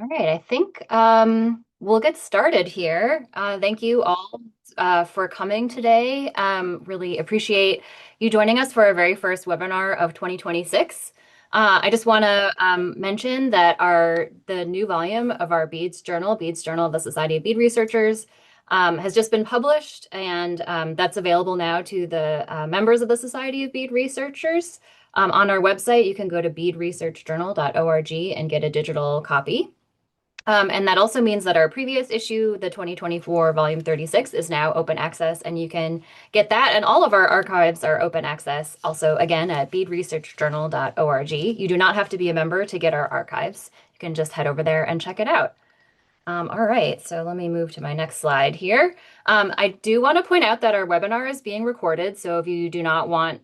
All right, I think we'll get started here. Thank you all for coming today. Really appreciate you joining us for our very first webinar of 2026. I just want to mention that the new volume of our Beads Journal of the Society of Bead Researchers, has just been published, and that's available now to the members of the Society of Bead Researchers. On our website, you can go to beadresearchjournal.org and get a digital copy. And that also means that our previous issue, the 2024 volume 36, is now open access, and you can get that. And all of our archives are open access, also, again, at beadresearchjournal.org. You do not have to be a member to get our archives. You can just head over there and check it out. All right, so let me move to my next slide here. I do want to point out that our webinar is being recorded, so if you do not want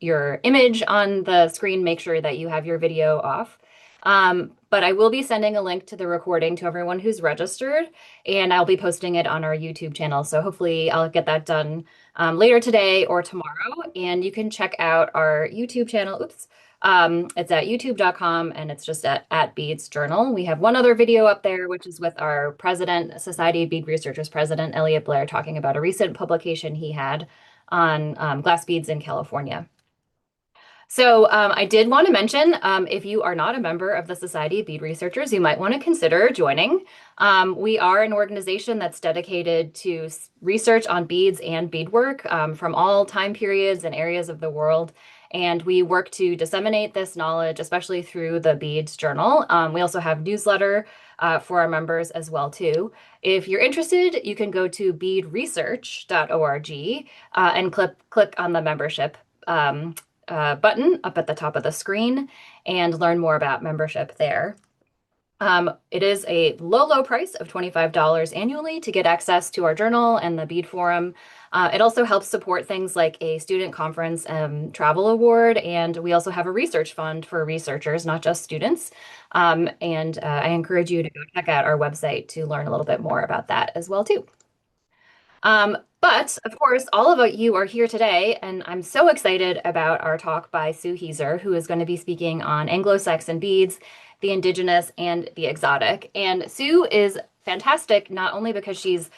your image on the screen, make sure that you have your video off. But I will be sending a link to the recording to everyone who's registered, and I'll be posting it on our YouTube channel. So hopefully I'll get that done later today or tomorrow, and you can check out our YouTube channel. Oops. It's at youtube.com, and it's just at Beads Journal. We have one other video up there, which is with our president, Society of Bead Researchers president, Elliot Blair, talking about a recent publication he had on glass beads in California. So I did want to mention, if you are not a member of the Society of Bead Researchers, you might want to consider joining. We are an organization that's dedicated to research on beads and beadwork from all time periods and areas of the world. And we work to disseminate this knowledge, especially through the Beads Journal. We also have newsletter for our members as well, too. If you're interested, you can go to beadresearch.org and click on the membership button up at the top of the screen and learn more about membership there. It is a low price of $25 annually to get access to our journal and the Bead Forum. It also helps support things like a student conference travel award, and we also have a research fund for researchers, not just students. I encourage you to go check out our website to learn a little bit more about that as well, too. But of course, all of you are here today, and I'm so excited about our talk by Sue Heaser, who is going to be speaking on Anglo-Saxon beads, the indigenous, and the exotic. And Sue is fantastic, not only because she's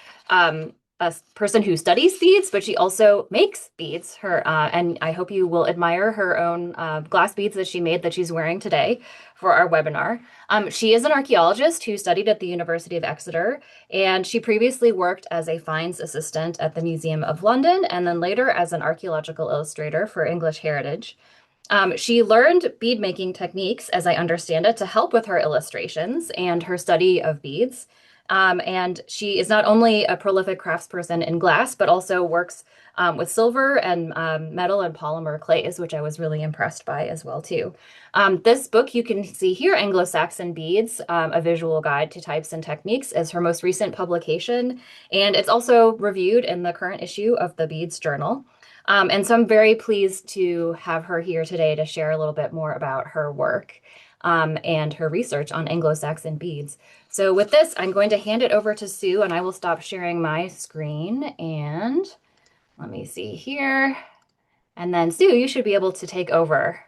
a person who studies beads, but she also makes beads. And I hope you will admire her own glass beads that she made that she's wearing today for our webinar. She is an archaeologist who studied at the University of Exeter, and she previously worked as a finds assistant at the Museum of London, and then later as an archaeological illustrator for English Heritage. She learned bead making techniques, as I understand it, to help with her illustrations and her study of beads. And she is not only a prolific craftsperson in glass, but also works with silver and metal and polymer clays, which I was really impressed by as well, too. This book you can see here, Anglo-Saxon Beads, A Visual Guide to Types and Techniques, is her most recent publication. And it's also reviewed in the current issue of the Beads Journal. And so I'm very pleased to have her here today to share a little bit more about her work and her research on Anglo-Saxon beads. So with this, I'm going to hand it over to Sue, and I will stop sharing my screen. And let me see here. And then Sue, you should be able to take over.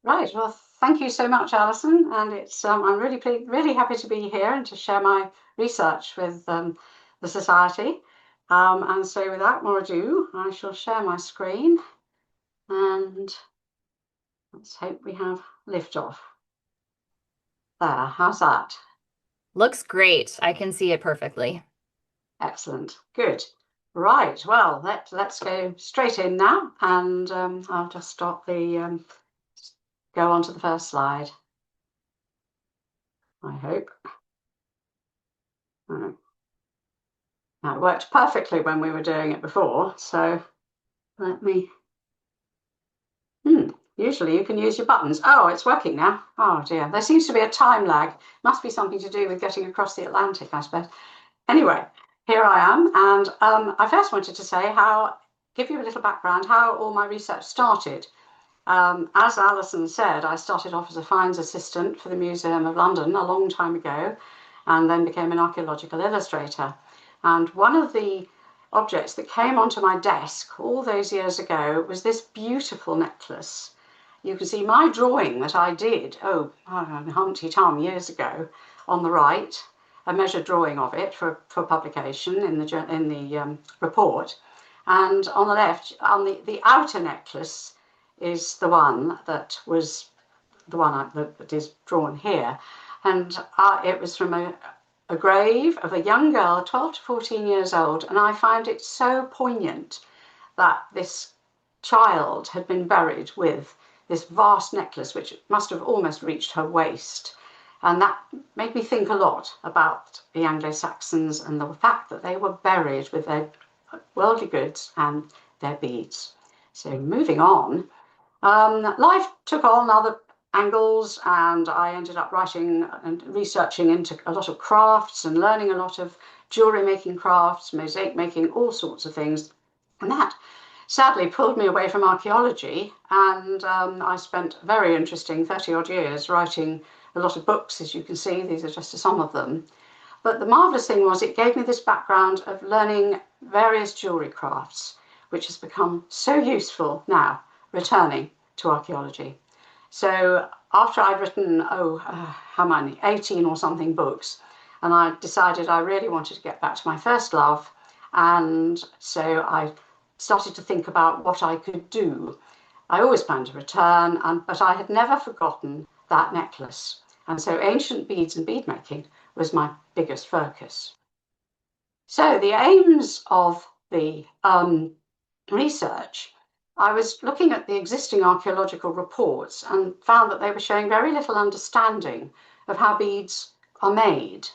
Right. Well, thank you so much, Alison. And I'm really happy to be here and to share my research with the Society. And so without more ado, I shall share my screen, and let's hope we have liftoff. There, how's that? Looks great. I can see it perfectly. Excellent. Good. Right. Well, let's go straight in now, and I'll just stop the go on to the first slide. I hope. Now, it worked perfectly when we were doing it before, so let me. Usually you can use your buttons. Oh, it's working now. Oh dear, there seems to be a time lag. Must be something to do with getting across the Atlantic, I suppose. Anyway, here I am, and I first wanted to give you a little background how all my research started. As Alison said, I started off as a finds assistant for the Museum of London a long time ago, and then became an archaeological illustrator. And one of the objects that came onto my desk all those years ago was this beautiful necklace. you can see my drawing that I did, Humpty Tum years ago, on the right, a measured drawing of it for publication in the report. And on the left, on the outer necklace, is the one that was the one that is drawn here. And it was from a grave of a young girl, 12 to 14 years old. And I find it so poignant that this child had been buried with this vast necklace, which must have almost reached her waist. And that made me think a lot about the Anglo-Saxons and the fact that they were buried with their worldly goods and their beads. So moving on, life took on other angles, and I ended up writing and researching into a lot of crafts and learning a lot of jewellery making crafts, mosaic making, all sorts of things. And that sadly pulled me away from archaeology, and I spent a very interesting 30 odd years writing a lot of books, as you can see. These are just some of them. But the marvellous thing was it gave me this background of learning various jewellery crafts, which has become so useful now, returning to archaeology. So after I'd written, how many, 18 or something books, and I decided I really wanted to get back to my first love, and so I started to think about what I could do. I always planned to return, but I had never forgotten that necklace. And so ancient beads and bead making was my biggest focus. So the aims of the research, I was looking at the existing archaeological reports and found that they were showing very little understanding of how beads are made.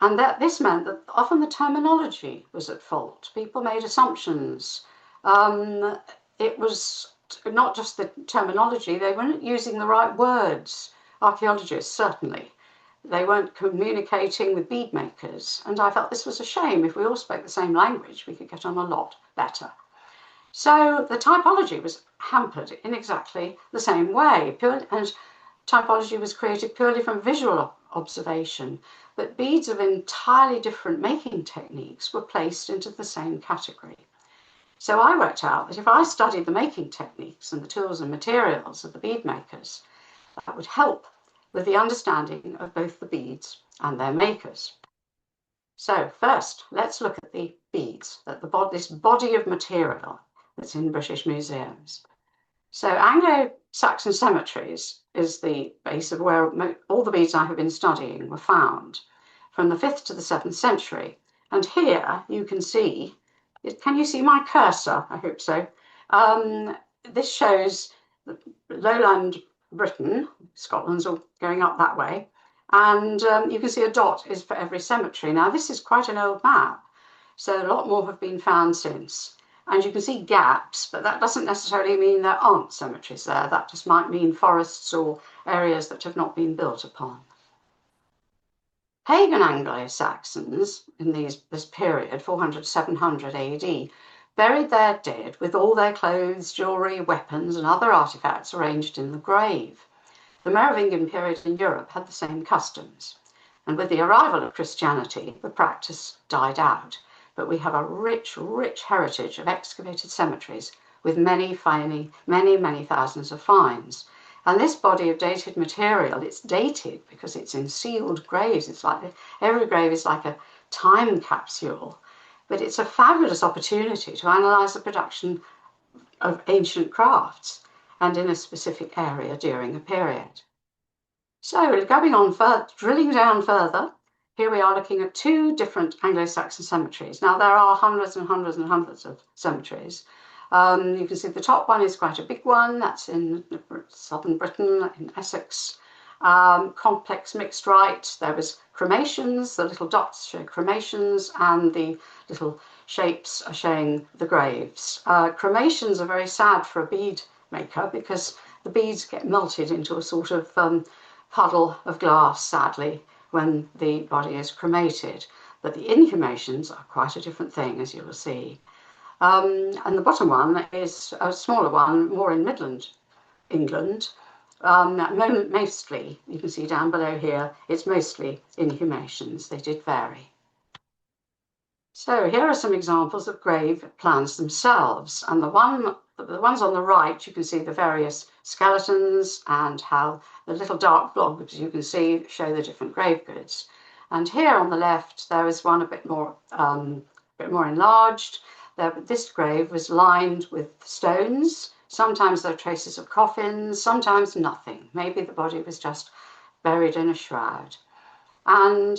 And that this meant that often the terminology was at fault. People made assumptions. It was not just the terminology, they weren't using the right words. Archaeologists, certainly. They weren't communicating with bead makers. And I felt this was a shame. If we all spoke the same language, we could get on a lot better. So the typology was hampered in exactly the same way. And typology was created purely from visual observation, but beads of entirely different making techniques were placed into the same category. So I worked out that if I studied the making techniques and the tools and materials of the bead makers, that would help with the understanding of both the beads and their makers. So first, let's look at the beads, this body of material that's in British museums. So Anglo-Saxon cemeteries is the base of where all the beads I have been studying were found, from the 5th to the 7th century. And here you can see, can you see my cursor? I hope so. This shows the lowland Britain, Scotland's all going up that way, and you can see a dot is for every cemetery. Now this is quite an old map, so a lot more have been found since. And you can see gaps, but that doesn't necessarily mean there aren't cemeteries there. That just might mean forests or areas that have not been built upon. Pagan Anglo-Saxons in this period, 400 700 AD, buried their dead with all their clothes, jewellery, weapons and other artefacts arranged in the grave. The Merovingian period in Europe had the same customs, and with the arrival of Christianity, the practice died out. But we have a rich, rich heritage of excavated cemeteries with many thousands of finds. And this body of dated material, it's dated because it's in sealed graves. It's like every grave is like a time capsule. But it's a fabulous opportunity to analyse the production of ancient crafts and in a specific area during a period. So going on further, drilling down further, here we are looking at two different Anglo-Saxon cemeteries. Now there are hundreds and hundreds and hundreds of cemeteries. You can see the top one is quite a big one. That's in southern Britain, in Essex. Complex mixed rite. There was cremations. The little dots show cremations, and the little shapes are showing the graves. Cremations are very sad for a bead maker because the beads get melted into a sort of puddle of glass, sadly, when the body is cremated. But the inhumations are quite a different thing, as you will see. And the bottom one is a smaller one, more in Midland, England. Mostly, you can see down below here, it's mostly inhumations. They did vary. So here are some examples of grave plans themselves. And the ones on the right, you can see the various skeletons and how the little dark blobs you can see show the different grave goods. And here on the left, there is one a bit more enlarged. This grave was lined with stones. Sometimes there are traces of coffins, sometimes nothing. Maybe the body was just buried in a shroud. And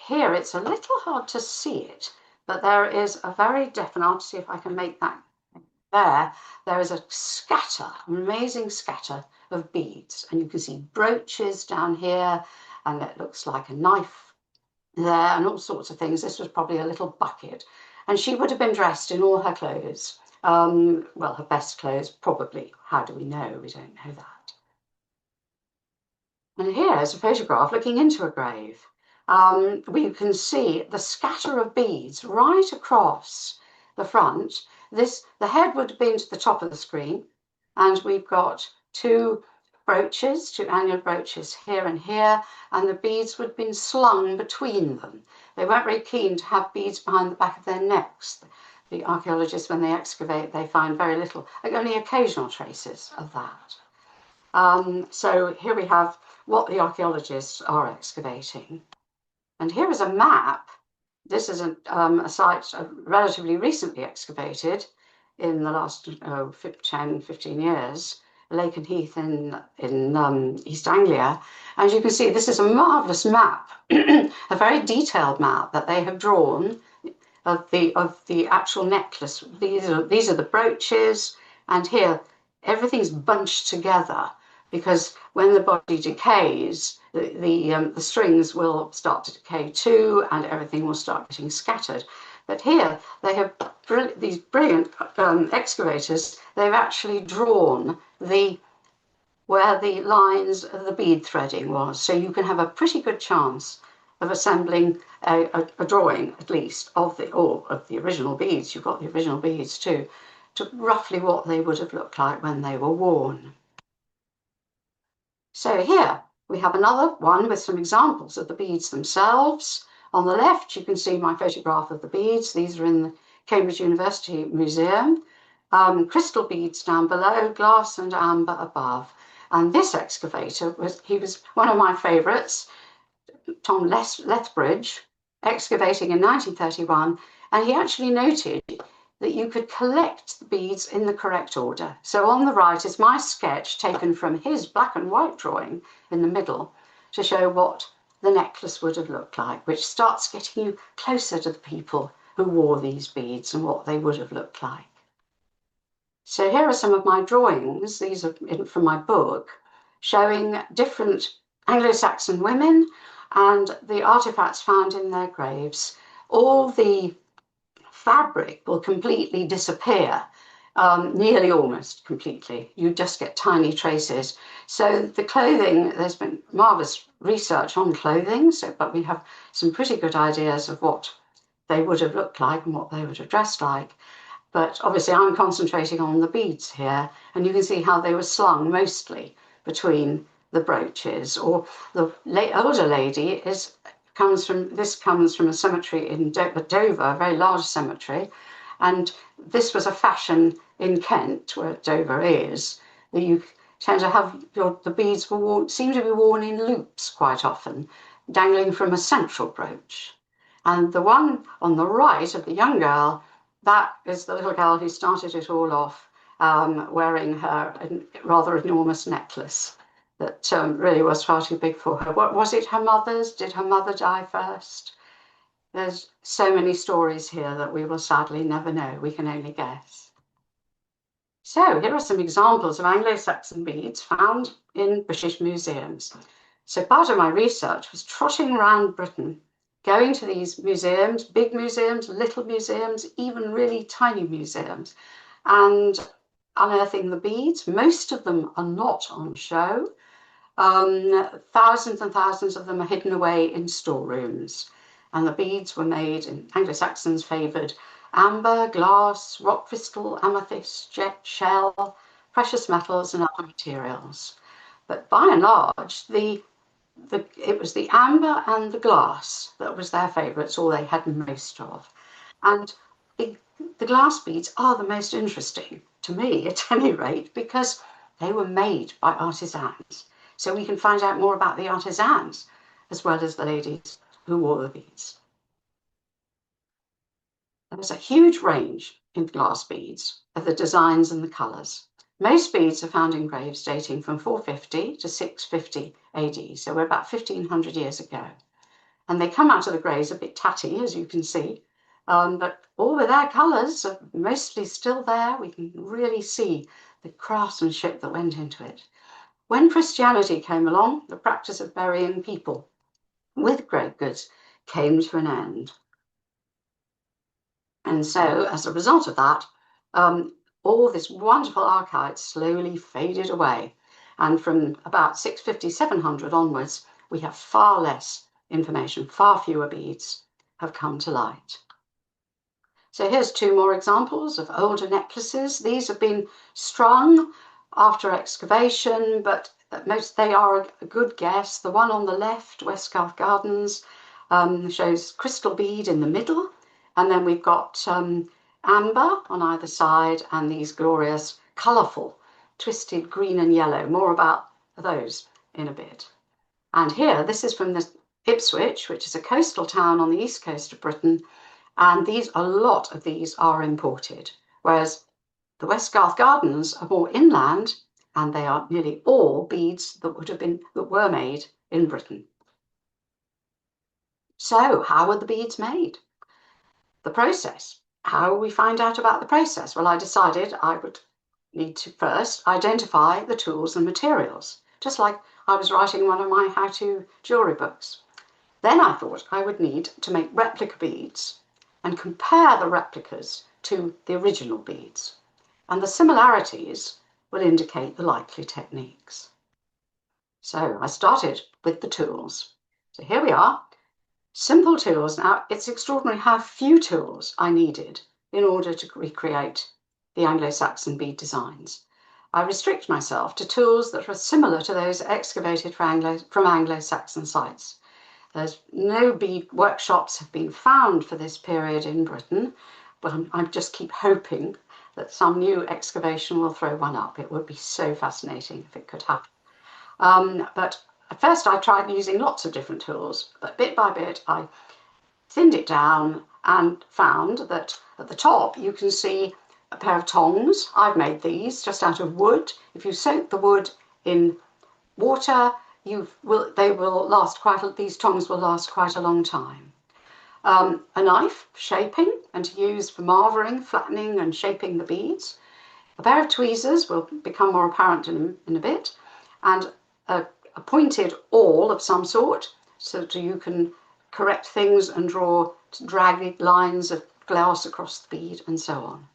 here it's a little hard to see it, but there is a very definite, I'll see if I can make that there is a scatter, an amazing scatter of beads. And you can see brooches down here, and it looks like a knife there, and all sorts of things. This was probably a little bucket. And she would have been dressed in all her clothes. Well, her best clothes, probably. How do we know? We don't know that. And here's a photograph looking into a grave. We can see the scatter of beads right across the front. The head would have been to the top of the screen, and we've got two annual brooches here and here, and the beads would have been slung between them. They weren't very keen to have beads behind the back of their necks. The archaeologists, when they excavate, they find very little, like only occasional traces of that. So here we have what the archaeologists are excavating. And here is a map. This is a site relatively recently excavated in the last 10, 15 years, Lake and Heath in East Anglia. As you can see, this is a marvellous map, a very detailed map that they have drawn of the actual necklace. These are the brooches, and here everything's bunched together, because when the body decays, the strings will start to decay too, and everything will start getting scattered. But here they have these brilliant excavators. They've actually drawn where the lines of the bead threading was, so you can have a pretty good chance of assembling a drawing, at least, of the original beads. You've got the original beads too, to roughly what they would have looked like when they were worn. So here we have another one with some examples of the beads themselves. On the left, you can see my photograph of the beads. These are in the Cambridge University Museum. Crystal beads down below, glass and amber above. And this excavator was one of my favourites, Tom Lethbridge, excavating in 1931. And he actually noted that you could collect the beads in the correct order. So on the right is my sketch taken from his black and white drawing in the middle to show what the necklace would have looked like, which starts getting you closer to the people who wore these beads and what they would have looked like. So here are some of my drawings. These are from my book, showing different Anglo-Saxon women and the artifacts found in their graves. All the fabric will completely disappear, nearly almost completely. You just get tiny traces. So the clothing, there's been marvellous research on clothing, but we have some pretty good ideas of what they would have looked like and what they would have dressed like. But obviously I'm concentrating on the beads here, and you can see how they were slung mostly between the brooches. Or the older lady comes from a cemetery in Dover, a very large cemetery, and this was a fashion in Kent, where Dover is, that you tend to have the beads seem to be worn in loops quite often, dangling from a central brooch. And the one on the right of the young girl, that is the little girl who started it all off, wearing her rather enormous necklace that really was far too big for her. What was it, her mother's? Did her mother die first? There's so many stories here that we will sadly never know. We can only guess. So here are some examples of Anglo-Saxon beads found in British museums. So part of my research was trotting around Britain, going to these museums, big museums, little museums, even really tiny museums, and unearthing the beads. Most of them are not on show. Thousands and thousands of them are hidden away in storerooms. And the beads were made in Anglo-Saxons favoured amber, glass, rock crystal, amethyst, jet, shell, precious metals and other materials. But by and large, the it was the amber and the glass that was their favourites, or they had most of. And the glass beads are the most interesting, to me at any rate, because they were made by artisans. So we can find out more about the artisans as well as the ladies who wore the beads. There's a huge range in glass beads of the designs and the colours. Most beads are found in graves dating from 450 to 650 AD, so we're about 1500 years ago. And they come out of the graves a bit tatty, as you can see, but all of their colours are mostly still there. We can really see the craftsmanship that went into it. When Christianity came along, the practice of burying people with grave goods came to an end. And so, as a result of that, all this wonderful archive slowly faded away. And from about 650, 700 onwards, we have far less information, far fewer beads have come to light. So here's two more examples of older necklaces. These have been strung after excavation, but they are a good guess. The one on the left, Westgarth Gardens, shows crystal bead in the middle. And then we've got amber on either side and these glorious colourful twisted green and yellow. More about those in a bit. And here, this is from the Ipswich, which is a coastal town on the east coast of Britain. And a lot of these are imported, whereas the Westgarth Gardens are more inland, and they are nearly all beads that were made in Britain. So how were the beads made? The process. How will we find out about the process? Well, I decided I would need to first identify the tools and materials, just like I was writing one of my how-to jewellery books. Then I thought I would need to make replica beads and compare the replicas to the original beads. And the similarities will indicate the likely techniques. So I started with the tools. So here we are. Simple tools. Now, it's extraordinary how few tools I needed in order to recreate the Anglo-Saxon bead designs. I restrict myself to tools that are similar to those excavated from Anglo-Saxon sites. There's no bead workshops have been found for this period in Britain, but I just keep hoping that some new excavation will throw one up. It would be so fascinating if it could happen. But at first I tried using lots of different tools, but bit by bit I thinned it down and found that at the top you can see a pair of tongs. I've made these just out of wood. If you soak the wood in water, these tongs will last quite a long time. A knife for shaping and to use for marvering, flattening and shaping the beads. A pair of tweezers will become more apparent in a bit, and a pointed awl of some sort so that you can correct things and drag lines of glass across the bead and so on.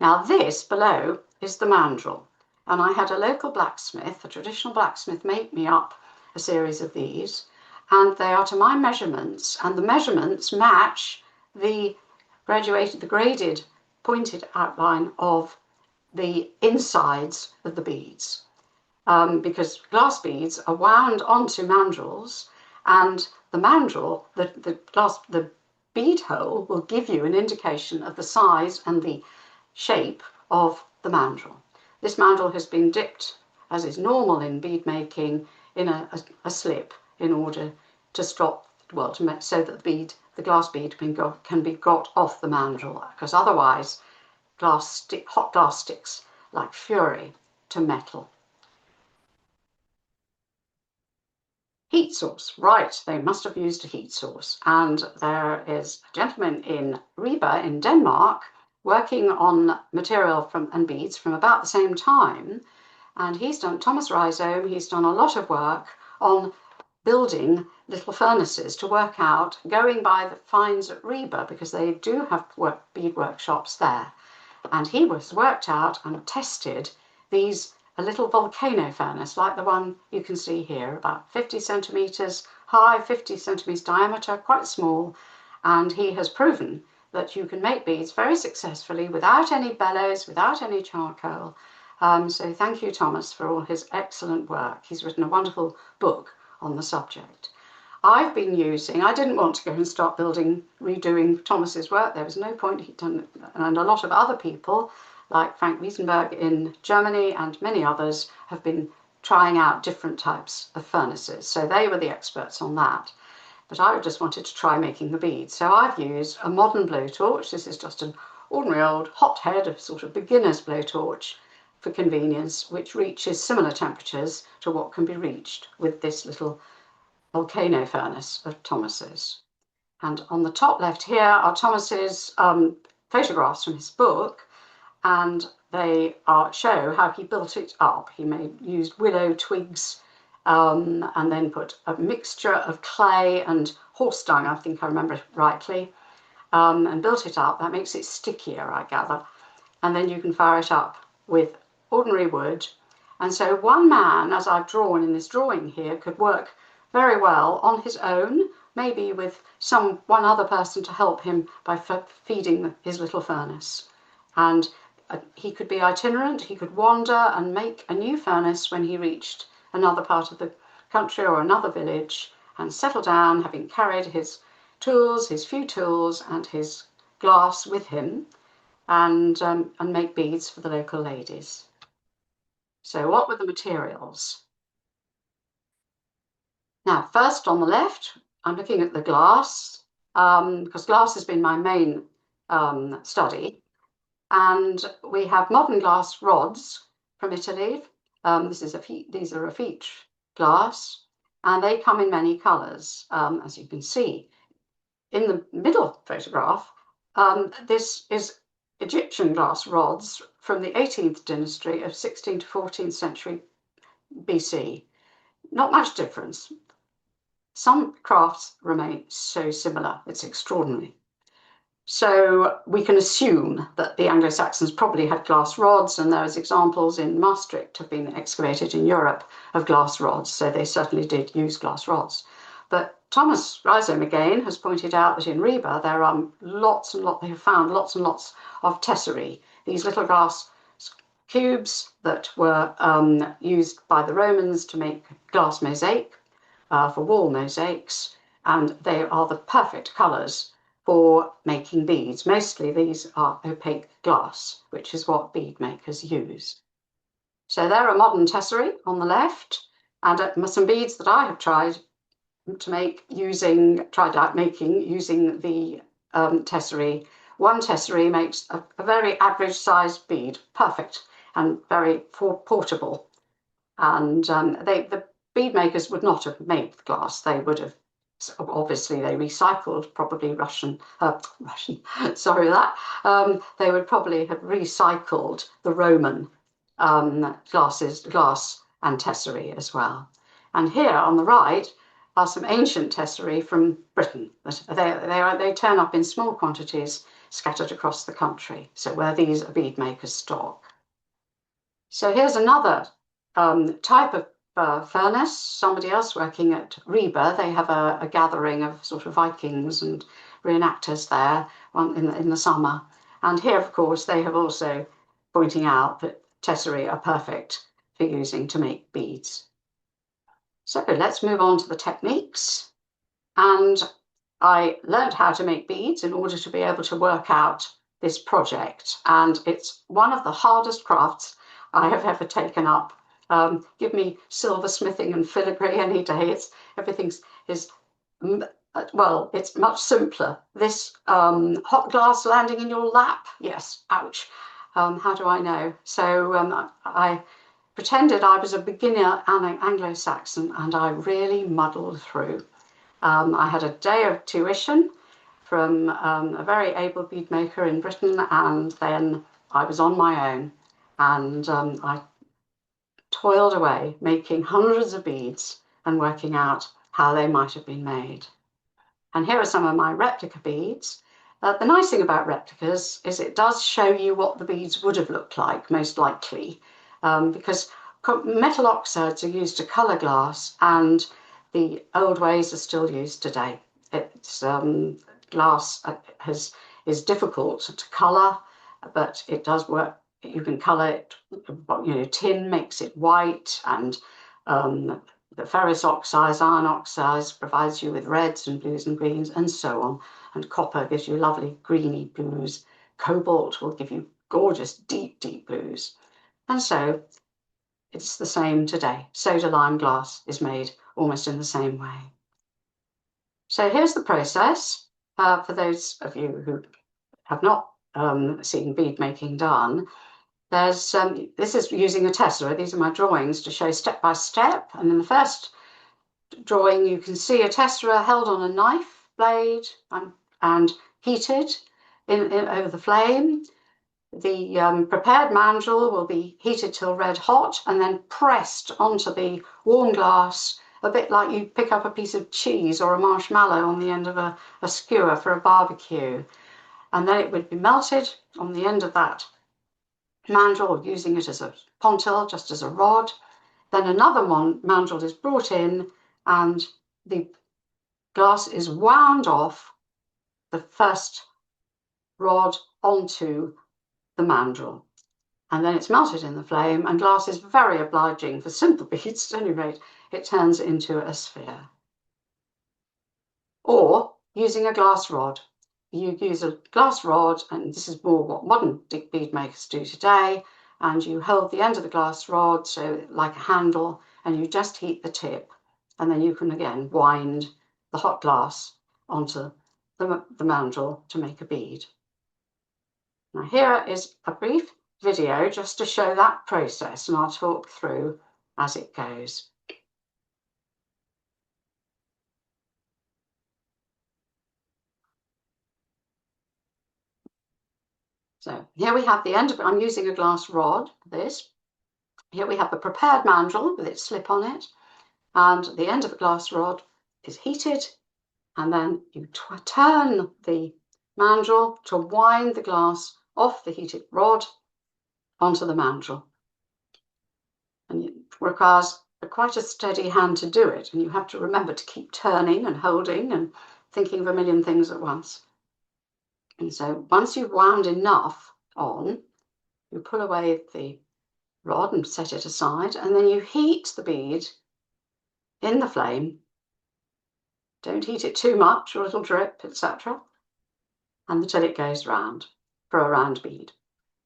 Now this below is the mandrel, and I had a local blacksmith, a traditional blacksmith, make me up a series of these, and they are to my measurements, and the measurements match the graded pointed outline of the insides of the beads. Because glass beads are wound onto mandrels, and the mandrel, the bead hole will give you an indication of the size and the shape of the mandrel. This mandrel has been dipped, as is normal in bead making, in a slip in order to stop, so that the glass bead can be got off the mandrel, because otherwise hot glass sticks like fury to metal. Heat source, right, they must have used a heat source. And there is a gentleman in Ribe in Denmark working on material and beads from about the same time. And Thomas Rhizome, he's done a lot of work on building little furnaces to work out, going by the finds at Ribe, because they do have bead workshops there. And he worked out and tested a little volcano furnace like the one you can see here, about 50 centimetres high, 50 centimetres diameter, quite small. And he has proven that you can make beads very successfully without any bellows, without any charcoal. So thank you, Thomas, for all his excellent work. He's written a wonderful book on the subject. I've been using, I didn't want to go and start redoing Thomas's work. There was no point. He'd done, and a lot of other people, like Frank Wiesenberg in Germany and many others, have been trying out different types of furnaces. So they were the experts on that. But I just wanted to try making the beads. So I've used a modern blowtorch. This is just an ordinary old hothead, a sort of beginner's blowtorch for convenience, which reaches similar temperatures to what can be reached with this little volcano furnace of Thomas's. And on the top left here are Thomas's photographs from his book, and they show how he built it up. He used willow twigs and then put a mixture of clay and horse dung, I think I remember rightly, and built it up. That makes it stickier, I gather. And then you can fire it up with ordinary wood. And so one man, as I've drawn in this drawing here, could work very well on his own, maybe with one other person to help him by feeding his little furnace. And he could be itinerant, he could wander and make a new furnace when he reached another part of the country or another village, and settle down, having carried his tools, his few tools, and his glass with him, and make beads for the local ladies. So what were the materials? Now, first on the left, I'm looking at the glass, because glass has been my main study. And we have modern glass rods from Italy. These are Raffiche glass, and they come in many colours, as you can see. In the middle photograph, this is Egyptian glass rods from the 18th dynasty of 16th to 14th century BC. Not much difference. Some crafts remain so similar, it's extraordinary. So we can assume that the Anglo-Saxons probably had glass rods, and there's examples in Maastricht have been excavated in Europe of glass rods, so they certainly did use glass rods. But Thomas Rhizome again has pointed out that in Reba there are they have found lots and lots of tesserae, these little glass cubes that were used by the Romans to make glass mosaic, for wall mosaics, and they are the perfect colours for making beads. Mostly these are opaque glass, which is what bead makers use. So there are modern tesserae on the left, and some beads that I have tried out making using the tesserae. One tesserae makes a very average sized bead, perfect and very portable. And the bead makers would not have made the glass. They would have, obviously they recycled, probably they would probably have recycled the Roman glass and tesserae as well. And here on the right are some ancient tesserae from Britain. They turn up in small quantities scattered across the country, so where these bead makers stock. So here's another type of furnace. Somebody else working at Reba, they have a gathering of sort of Vikings and reenactors there in the summer. And here, of course, they have also pointing out that tesserae are perfect for using to make beads. So let's move on to the techniques. And I learned how to make beads in order to be able to work out this project. And it's one of the hardest crafts I have ever taken up. Give me silversmithing and filigree any day. It's much simpler. This hot glass landing in your lap, yes, ouch. How do I know? So I pretended I was a beginner Anglo-Saxon, and I really muddled through. I had a day of tuition from a very able bead maker in Britain, and then I was on my own, and I toiled away making hundreds of beads and working out how they might have been made. And here are some of my replica beads. The nice thing about replicas is it does show you what the beads would have looked like, most likely, because metal oxides are used to colour glass, and the old ways are still used today. It's glass is difficult to colour, but it does work. You can colour it, tin makes it white, and the ferrous oxides, iron oxides provides you with reds and blues and greens and so on. And copper gives you lovely greeny blues. Cobalt will give you gorgeous deep, deep blues. And so it's the same today. Soda lime glass is made almost in the same way. So here's the process for those of you who have not seen bead making done. There's this is using a tessera. These are my drawings to show step by step. And in the first drawing, you can see a tessera held on a knife blade and heated over the flame. The prepared mandrel will be heated till red hot and then pressed onto the warm glass, a bit like you pick up a piece of cheese or a marshmallow on the end of a skewer for a barbecue. And then it would be melted on the end of that mandrel, using it as a pontil, just as a rod. Then another mandrel is brought in and the glass is wound off the first rod onto the mandrel. And then it's melted in the flame, and glass is very obliging for simple beads. At any rate, it turns into a sphere. Or using a glass rod. You use a glass rod, and this is more what modern bead makers do today, and you hold the end of the glass rod, so like a handle, and you just heat the tip, and then you can again wind the hot glass onto the mandrel to make a bead. Now here is a brief video just to show that process, and I'll talk through as it goes. So here we have the end of it. I'm using a glass rod for this. Here we have the prepared mandrel with its slip on it, and the end of the glass rod is heated, and then you turn the mandrel to wind the glass off the heated rod onto the mandrel. And it requires quite a steady hand to do it, and you have to remember to keep turning and holding and thinking of a million things at once. And so once you've wound enough on, you pull away the rod and set it aside, and then you heat the bead in the flame. Don't heat it too much or it'll drip, etc. And until it goes round for a round bead.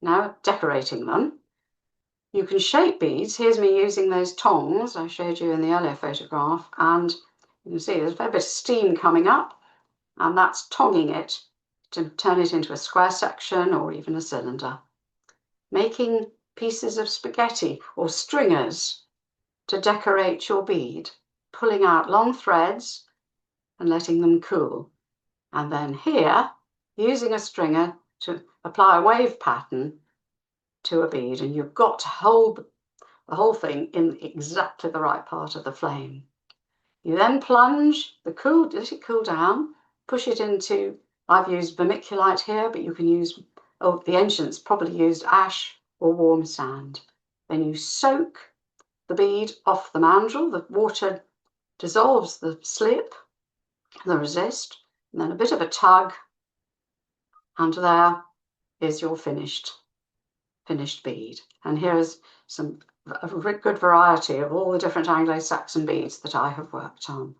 Now decorating them. You can shape beads. Here's me using those tongs I showed you in the earlier photograph, and you can see there's a fair bit of steam coming up, and that's tonging it to turn it into a square section or even a cylinder. Making pieces of spaghetti or stringers to decorate your bead, pulling out long threads and letting them cool. And then here, using a stringer to apply a wave pattern to a bead, and you've got to hold the whole thing in exactly the right part of the flame. You then plunge let it cool down, push it into, I've used vermiculite here, but you can use, the ancients probably used ash or warm sand. Then you soak the bead off the mandrel, the water dissolves the slip, the resist, and then a bit of a tug, and there is your finished bead. And here's a good variety of all the different Anglo-Saxon beads that I have worked on.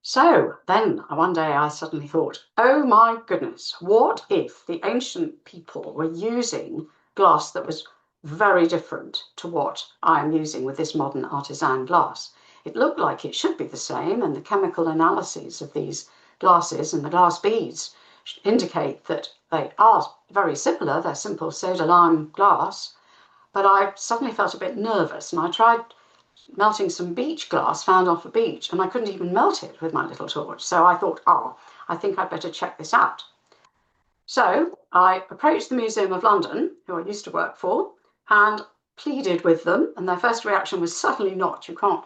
So then one day I suddenly thought, oh my goodness, what if the ancient people were using glass that was very different to what I'm using with this modern artisan glass? It looked like it should be the same, and the chemical analyses of these glasses and the glass beads indicate that they are very similar. They're simple soda lime glass, but I suddenly felt a bit nervous, and I tried melting some beach glass found off a beach, and I couldn't even melt it with my little torch. So I thought, I think I'd better check this out. So I approached the Museum of London, who I used to work for, and pleaded with them, and their first reaction was certainly not, you can't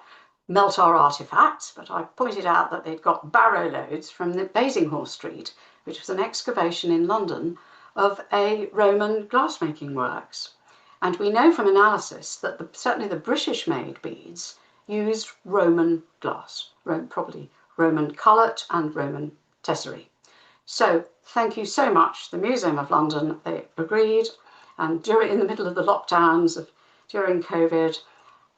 melt our artifacts, but I pointed out that they'd got barrow loads from the Basinghall Street, which was an excavation in London of a Roman glassmaking works. And we know from analysis that certainly the British-made beads used Roman glass, probably Roman cullet and Roman tesserae. So thank you so much, the Museum of London. They agreed, and in the middle of the lockdowns during COVID,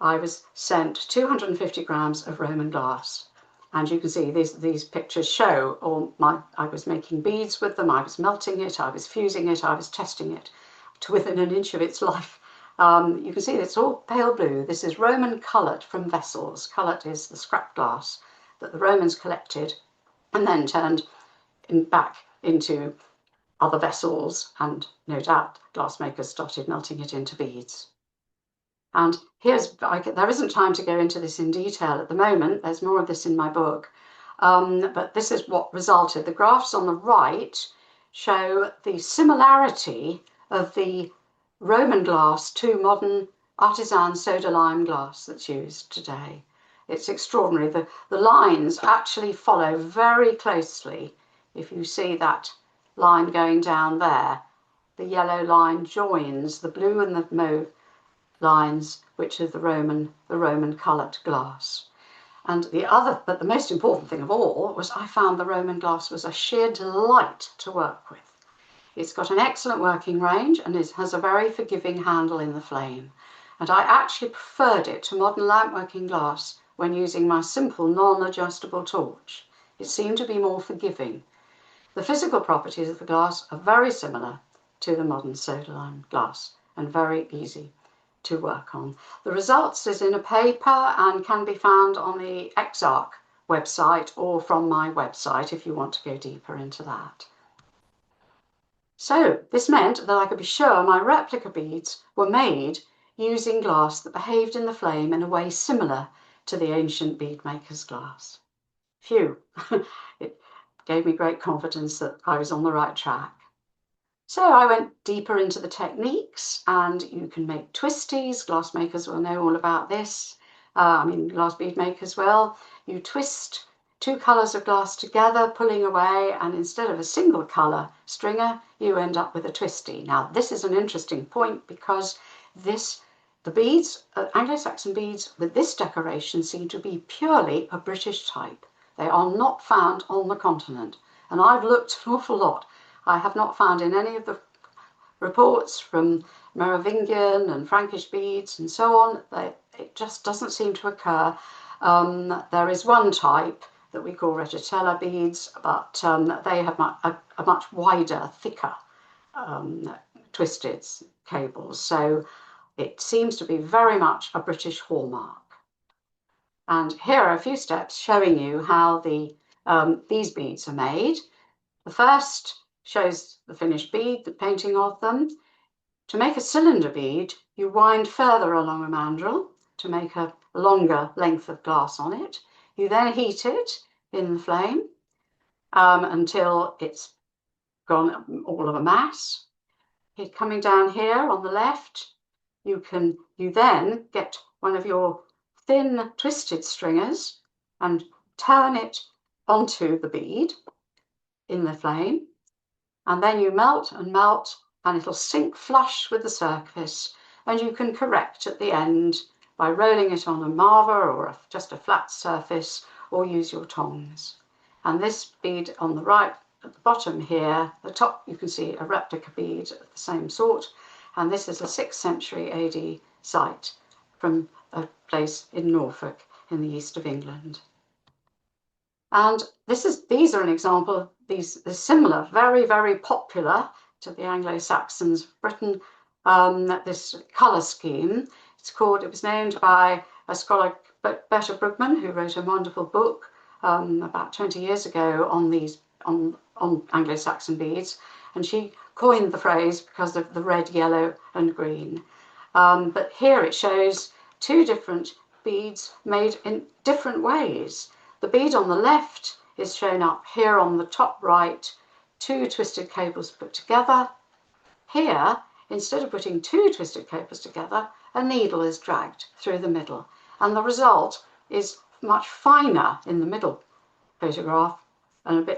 I was sent 250 grams of Roman glass. And you can see these pictures show I was making beads with them, I was melting it, I was fusing it, I was testing it to within an inch of its life. You can see it's all pale blue. This is Roman cullet from vessels. Cullet is the scrap glass that the Romans collected and then turned back into other vessels, and no doubt glassmakers started melting it into beads. And there isn't time to go into this in detail at the moment. There's more of this in my book. But this is what resulted. The graphs on the right show the similarity of the Roman glass to modern artisan soda lime glass that's used today. It's extraordinary. The lines actually follow very closely. If you see that line going down there, the yellow line joins the blue and the mauve lines, which are the Roman coloured glass. And but the most important thing of all was I found the Roman glass was a sheer delight to work with. It's got an excellent working range and it has a very forgiving handle in the flame. And I actually preferred it to modern lampworking glass when using my simple non-adjustable torch. It seemed to be more forgiving. The physical properties of the glass are very similar to the modern soda lime glass and very easy to work on. The results is in a paper and can be found on the Exarch website or from my website if you want to go deeper into that. So this meant that I could be sure my replica beads were made using glass that behaved in the flame in a way similar to the ancient bead maker's glass. Phew, it gave me great confidence that I was on the right track. So I went deeper into the techniques, and you can make twisties. Glass makers will know all about this. Glass bead makers will. You twist two colours of glass together, pulling away, and instead of a single colour stringer, you end up with a twisty. Now, this is an interesting point because the beads, Anglo-Saxon beads with this decoration seem to be purely a British type. They are not found on the continent, and I've looked an awful lot. I have not found in any of the reports from Merovingian and Frankish beads and so on, it just doesn't seem to occur. There is one type that we call Reggitella beads, but they have a much wider, thicker twisted cables. So it seems to be very much a British hallmark. And here are a few steps showing you how these beads are made. The first shows the finished bead, the painting of them. To make a cylinder bead, you wind further along a mandrel to make a longer length of glass on it. You then heat it in the flame until it's gone all of a mass. Coming down here on the left, you then get one of your thin twisted stringers and turn it onto the bead in the flame, and then you melt and melt, and it'll sink flush with the surface, and you can correct at the end by rolling it on a marver or just a flat surface, or use your tongs. And this bead on the right at the bottom here, the top, you can see a replica bead of the same sort, and this is a 6th century AD site from a place in Norfolk in the east of England. And these are an example of these similar, very, very popular to the Anglo-Saxons of Britain, this colour scheme. It was named by a scholar, Berta Brugman, who wrote a wonderful book about 20 years ago on Anglo-Saxon beads, and she coined the phrase because of the red, yellow and green. But here it shows two different beads made in different ways. The bead on the left is shown up here on the top right, two twisted cables put together. Here, instead of putting two twisted cables together, a needle is dragged through the middle, and the result is much finer in the middle photograph and a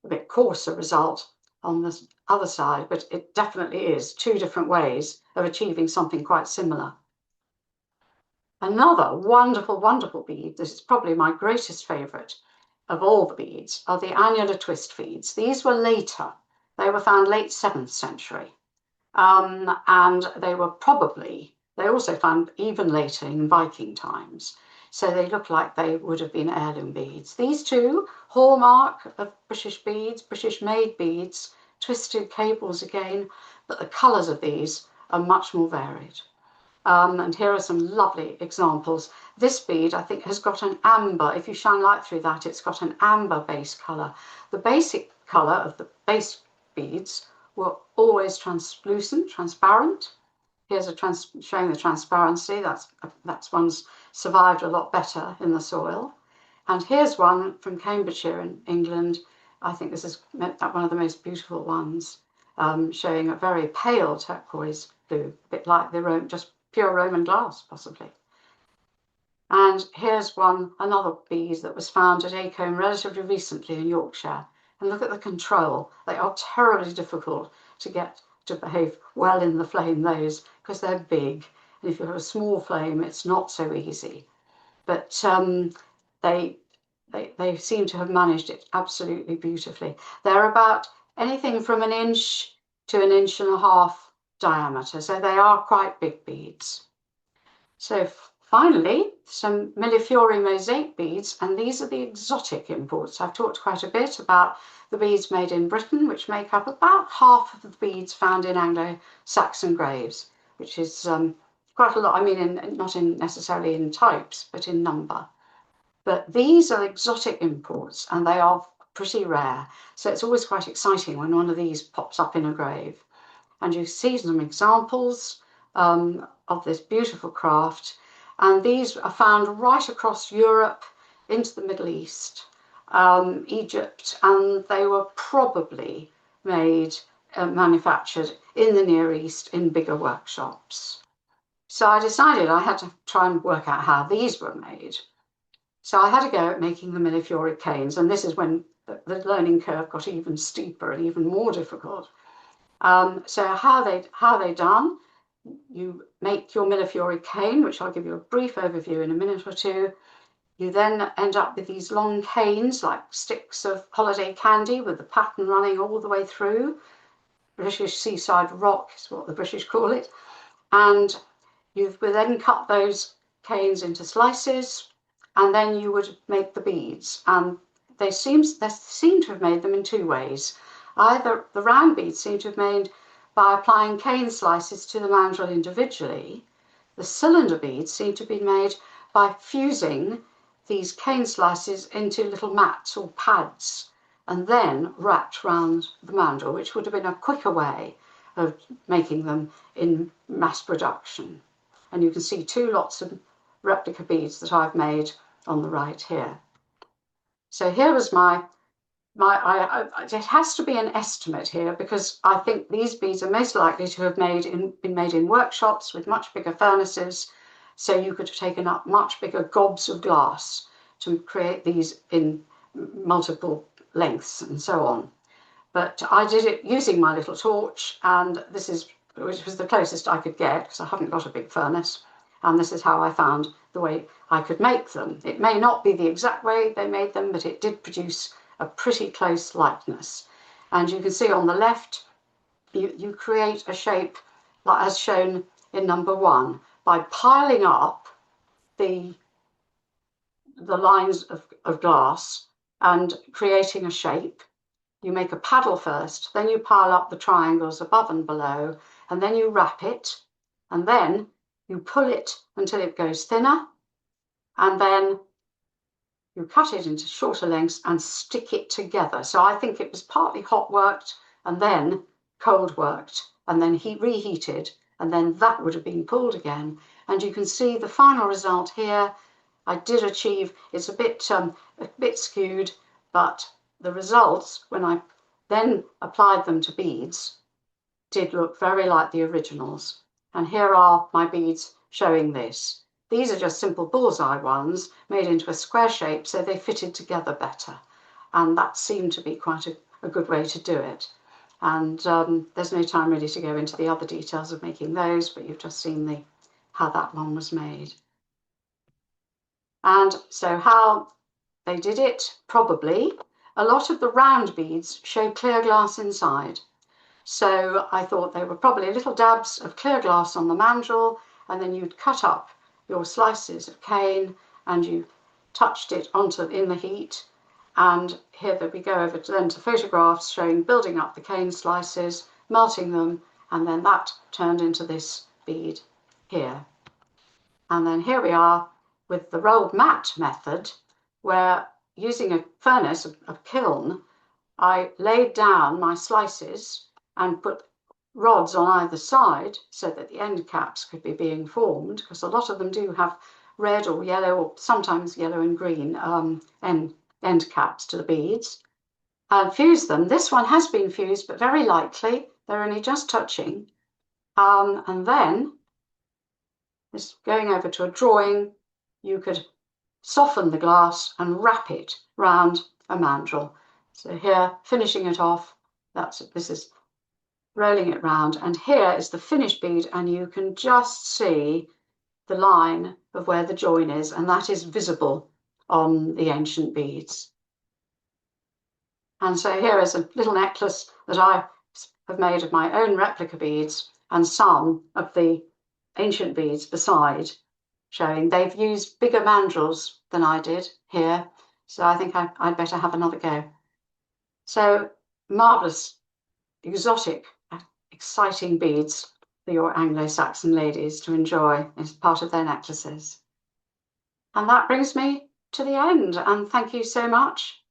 bit coarser result on the other side, but it definitely is two different ways of achieving something quite similar. Another wonderful, wonderful bead, this is probably my greatest favourite of all the beads, are the annular twist beads. These were later. They were found late 7th century. And they were probably They're also found even later in Viking times. So they look like they would have been heirloom beads. These two, hallmark of British beads, British made beads, twisted cables again, but the colours of these are much more varied. And here are some lovely examples. This bead, I think, has got an amber. If you shine light through that, it's got an amber base colour. The basic colour of the base beads were always translucent, transparent. Here's showing the transparency. That's one's survived a lot better in the soil. And here's one from Cambridgeshire in England. I think this is one of the most beautiful ones, showing a very pale turquoise blue, a bit like the just pure Roman glass, possibly. And here's another bead that was found at Acombe relatively recently in Yorkshire. And look at the control. They are terribly difficult to get to behave well in the flame, those, because they're big. And if you have a small flame, it's not so easy. But they seem to have managed it absolutely beautifully. They're about anything from 1 inch to 1.5 inches diameter, so they are quite big beads. So finally, some millefiori mosaic beads, and these are the exotic imports. I've talked quite a bit about the beads made in Britain, which make up about half of the beads found in Anglo-Saxon graves, which is quite a lot. I mean, not necessarily in types, but in number. But these are exotic imports, and they are pretty rare. So it's always quite exciting when one of these pops up in a grave. And you see some examples of this beautiful craft. And these are found right across Europe into the Middle East, Egypt, and they were probably made, manufactured in the Near East in bigger workshops. So I decided I had to try and work out how these were made. So I had to go at making the millefiori canes, and this is when the learning curve got even steeper and even more difficult. So how they done? You make your millefiori cane, which I'll give you a brief overview in a minute or two. You then end up with these long canes, like sticks of holiday candy, with the pattern running all the way through. British seaside rock is what the British call it. And you would then cut those canes into slices, and then you would make the beads. And they seem to have made them in two ways. Either the round beads seem to have made by applying cane slices to the mandrel individually. The cylinder beads seem to be made by fusing these cane slices into little mats or pads and then wrapped round the mandrel, which would have been a quicker way of making them in mass production. And you can see 2 lots of replica beads that I've made on the right here. So here was it has to be an estimate here, because I think these beads are most likely to have been made in workshops with much bigger furnaces, so you could have taken up much bigger gobs of glass to create these in multiple lengths and so on. But I did it using my little torch, and which was the closest I could get, because I haven't got a big furnace, and this is how I found the way I could make them. It may not be the exact way they made them, but it did produce a pretty close likeness. And you can see on the left, you create a shape like as shown in number 1 by piling up the lines of glass and creating a shape. You make a paddle first, then you pile up the triangles above and below, and then you wrap it, and then you pull it until it goes thinner, and then you cut it into shorter lengths and stick it together. So I think it was partly hot worked and then cold worked and then reheated, and then that would have been pulled again. And you can see the final result here. I did achieve, it's a bit skewed, but the results, when I then applied them to beads, did look very like the originals. And here are my beads showing this. These are just simple bullseye ones made into a square shape, so they fitted together better. And that seemed to be quite a good way to do it. And there's no time really to go into the other details of making those, but you've just seen how that one was made. And so how they did it, probably. A lot of the round beads show clear glass inside. So I thought they were probably little dabs of clear glass on the mandrel, and then you'd cut up your slices of cane and you touched it onto in the heat. And here that we go over then to photographs showing building up the cane slices, melting them, and then that turned into this bead here. And then here we are with the rolled mat method, where using a furnace, a kiln, I laid down my slices and put rods on either side so that the end caps could be being formed, because a lot of them do have red or yellow, or sometimes yellow and green end caps to the beads, and fuse them. This one has been fused, but very lightly. They're only just touching. And then, this going over to a drawing, you could soften the glass and wrap it round a mandrel. So here, finishing it off, this is rolling it round, and here is the finished bead, and you can just see the line of where the join is, and that is visible on the ancient beads. And so here is a little necklace that I have made of my own replica beads and some of the ancient beads beside, showing they've used bigger mandrels than I did here. So I think I'd better have another go. So marvellous, exotic, exciting beads for your Anglo-Saxon ladies to enjoy as part of their necklaces. And that brings me to the end. And thank you so much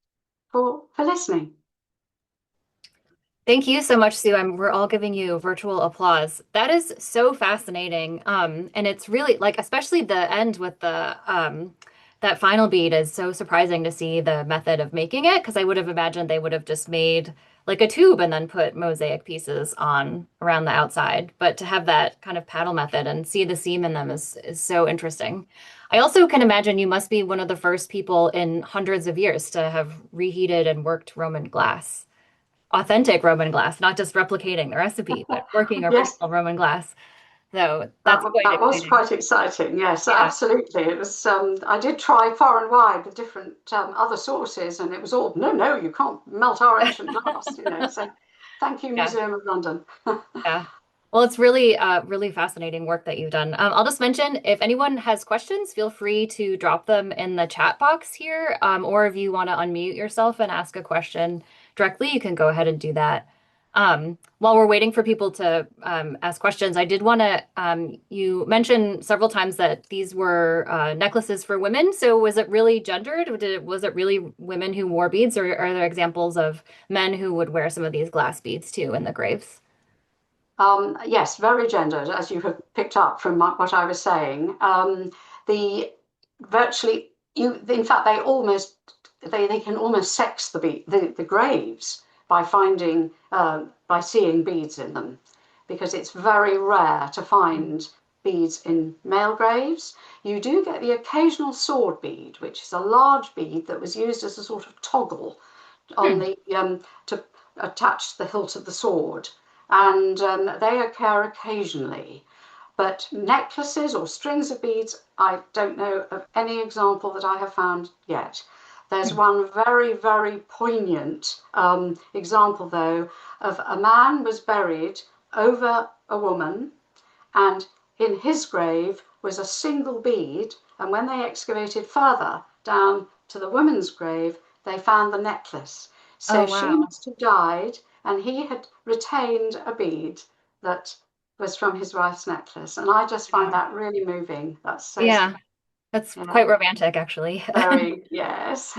for listening. Thank you so much, Sue. We're all giving you virtual applause. That is so fascinating. And it's really like, especially the end with the that final bead is so surprising to see the method of making it, because I would have imagined they would have just made like a tube and then put mosaic pieces on around the outside. But to have that kind of paddle method and see the seam in them is so interesting. I also can imagine you must be one of the first people in hundreds of years to have reheated and worked Roman glass, authentic Roman glass, not just replicating the recipe, but working Yes, original Roman glass. So that's quite that was exciting. quite exciting. Yes, Yeah, absolutely. It was. I did try far and wide with different other sources, and it was all no, you can't melt our ancient glass. So thank you, yeah, Museum of London. yeah. Well, it's really, really fascinating work that you've done. I'll just mention if anyone has questions, feel free to drop them in the chat box here, or if you want to unmute yourself and ask a question directly, you can go ahead and do that. While we're waiting for people to ask questions, I did want to, you mentioned several times that these were necklaces for women. So was it really gendered? Was it really women who wore beads, or are there examples of men who would wear some of these glass beads too in the graves? Yes, very gendered, as you have picked up from what I was saying. The virtually, in fact, they can almost sex the graves by finding by seeing beads in them, because it's very rare to find beads in male graves. You do get the occasional sword bead, which is a large bead that was used as a sort of toggle on Hmm. the to attach the hilt of the sword, and they occur occasionally. But necklaces or strings of beads, I don't know of any example that I have found yet. There's Hmm. one very, very poignant example, though, of a man was buried over a woman, and in his grave was a single bead. And when they excavated further down to the woman's grave, they found the necklace. So Oh, she wow. must have died, and he had retained a bead that was from his wife's necklace. And I just find Yeah. that really moving. That's so, Yeah, that's yeah, quite romantic, actually. very, yes.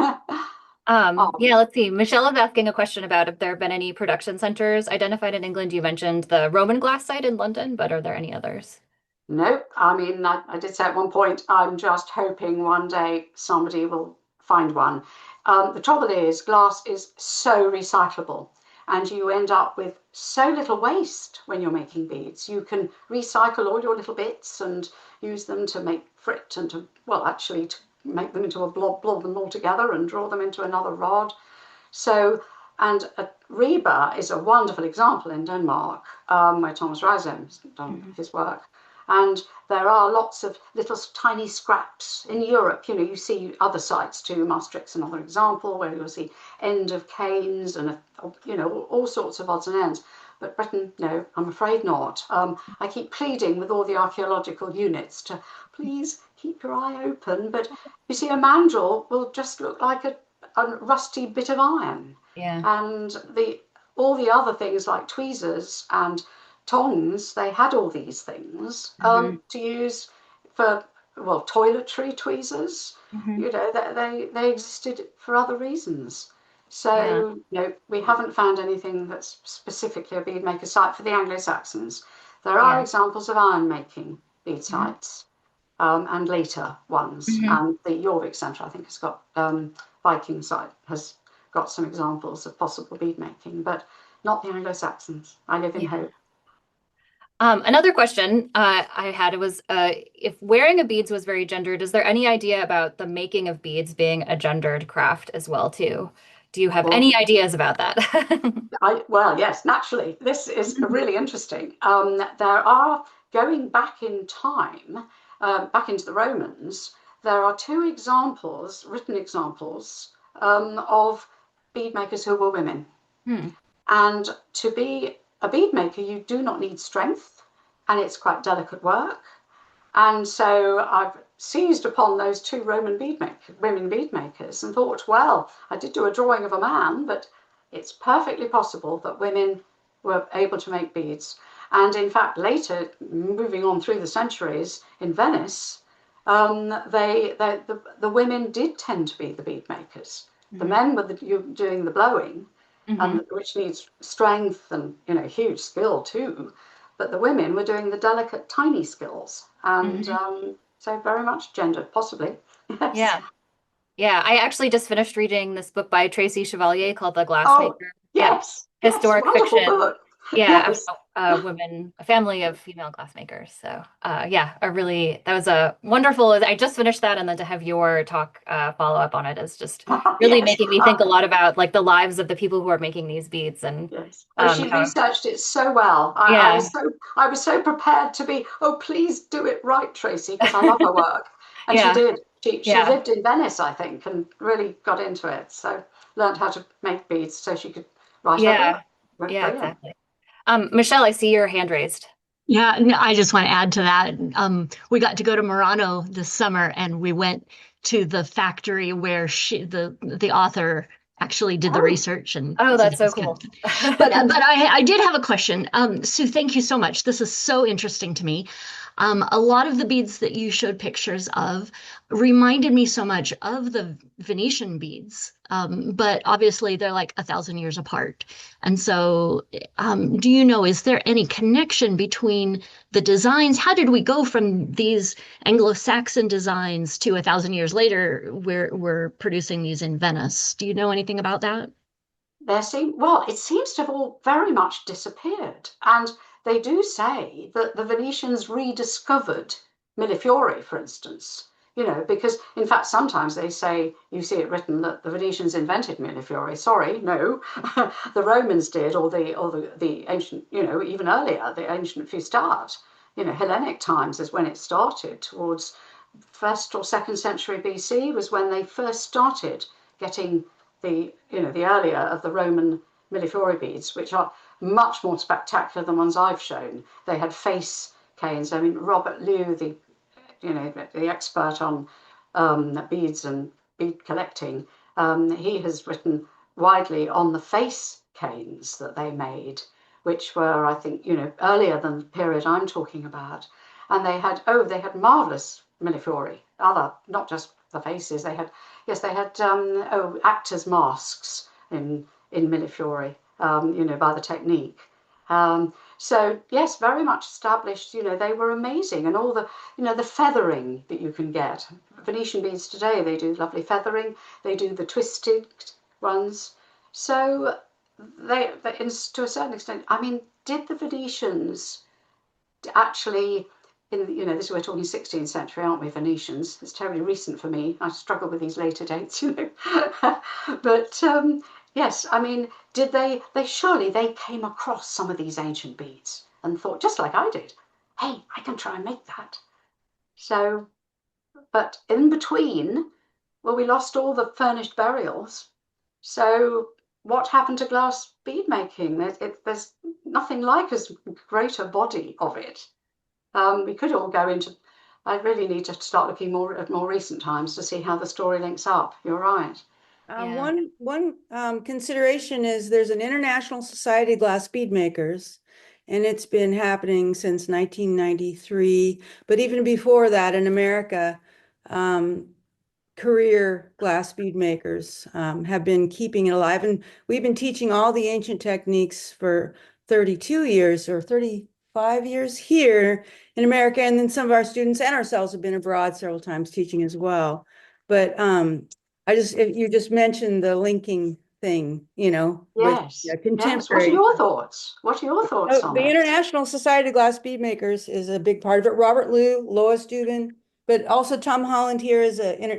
Yeah, let's see. Michelle is asking a question about if there have been any production centers identified in England. You mentioned the Roman glass site in London, but are there any others? Nope. I mean, I did say at one point, I'm just hoping one day somebody will find one. The trouble is, glass is so recyclable, and you end up with so little waste when you're making beads. You can recycle all your little bits and use them to make frit and to, well, actually, to make them into a blob them all together and draw them into another rod. So, and Reba is a wonderful example in Denmark, where Thomas Rysholm has done Mhm. his work. And there are lots of little tiny scraps in Europe. You see other sites too, Maastricht's another example, where you'll see end of canes and, all sorts of odds and ends. but Britain, no, I'm afraid not. I keep pleading with all the archaeological units to please keep your eye open, but you see, a mandrel will just look like a rusty bit of iron, Yeah. and all the other things like tweezers and tongs, they had all these things Hmm. to use for, well, toiletry tweezers. Hmm. You know, they existed for other reasons. Yeah. So, you know, we haven't found anything that's specifically a bead maker site for the Anglo-Saxons. There are Yeah. examples of iron making bead Hmm. sites, and later ones. Hmm. And the Jorvik Centre, I think, has got Viking site has got some examples of possible bead making, but not the Anglo-Saxons. I live in Yeah. hope. Another question I had was if wearing of beads was very gendered, is there any idea about the making of beads being a gendered craft as well too? Do you have Well, any ideas about that? well, yes, naturally. This is really interesting. There are, going back in time, back into the Romans, there are two examples, written examples, of bead makers who were women. Hmm. And to be a bead maker, you do not need strength, and it's quite delicate work. And so I've seized upon those two women bead makers and thought, well, I did do a drawing of a man, but it's perfectly possible that women were able to make beads. And in fact, later, moving on through the centuries in Venice, the women did tend to be the bead makers. The Hmm. men were doing the blowing, Hmm. which needs strength and huge skill too. But the women were doing the delicate, tiny skills, and Hmm. so very much gendered, possibly. Yes. Yeah. Yeah. I actually just finished reading this book by Tracy Chevalier called The Oh, Glassmaker. Yeah. yes, yes, Historic wonderful fiction. book. Yeah, Yes. about women, a family of female glassmakers. So, yeah, that was a wonderful. I just finished that, and then to have your talk follow up on it is just really Yes. making me think a lot about like the lives of the people who are making these beads and Yes. Oh, she how, researched it so well. yeah, I was so prepared to be, oh, please do it right, Tracy, because I love her work. And she yeah, did. She yeah, lived in Venice, I think, and really got into it. So learned how to make beads so she could write her yeah, book. yeah, Brilliant. exactly. Michelle, I see your hand raised. Yeah, no, I just want to add to that. We got to go to Murano this summer, and we went to the factory where the author, actually did the Oh, research, and Oh, so that's that so was kind of cool. fun. But I did have a question. Sue, thank you so much. This is so interesting to me. A lot of the beads that you showed pictures of reminded me so much of the Venetian beads, but obviously they're like 1,000 years apart. And so, do you know, is there any connection between the designs? How did we go from these Anglo-Saxon designs to 1,000 years later, we're producing these in Venice? Do you know anything about that? it seems to have all very much disappeared. And they do say that the Venetians rediscovered millefiori, for instance, because in fact, sometimes they say, you see it written that the Venetians invented millefiori. Sorry, no, the Romans did, or the ancient, even earlier, the ancient Fustat, Hellenic times is when it started towards first or second century BC was when they first started getting the earlier of the Roman millefiori beads, which are much more spectacular than ones I've shown. They had face canes. I mean, Robert Liu, the expert on beads and bead collecting, he has written widely on the face canes that they made, which were, I think, earlier than the period I'm talking about. And they had marvelous millefiori, other, not just the faces. They had actors' masks in millefiori, by the technique. So yes, very much established. They were amazing, and all the feathering that you can get. Venetian beads today, they do lovely feathering. They do the twisted ones. So to a certain extent, I mean, did the Venetians actually, this we're talking 16th century, aren't we, Venetians? It's terribly recent for me. I struggle with these later dates. But yes, I mean, did they surely they came across some of these ancient beads and thought, just like I did, hey, I can try and make that. So, but in between, well, we lost all the furnished burials. So what happened to glass bead making? There's nothing like as great a body of it. We could all go into. I really need to start looking more at more recent times to see how the story links up. You're right. Yeah. One consideration is there's an International Society of Glass Beadmakers, and it's been happening since 1993. But even before that, in America, career glass bead makers have been keeping it alive. And we've been teaching all the ancient techniques for 32 years or 35 years here in America. And then some of our students and ourselves have been abroad several times teaching as well. But if you just mentioned the linking thing, with Yes. Yes. What are contemporary. your thoughts? What are your thoughts Oh, on the it? International Society of Glass Bead Makers is a big part of it. Robert Liu, Lois Dubin, but also Tom Holland here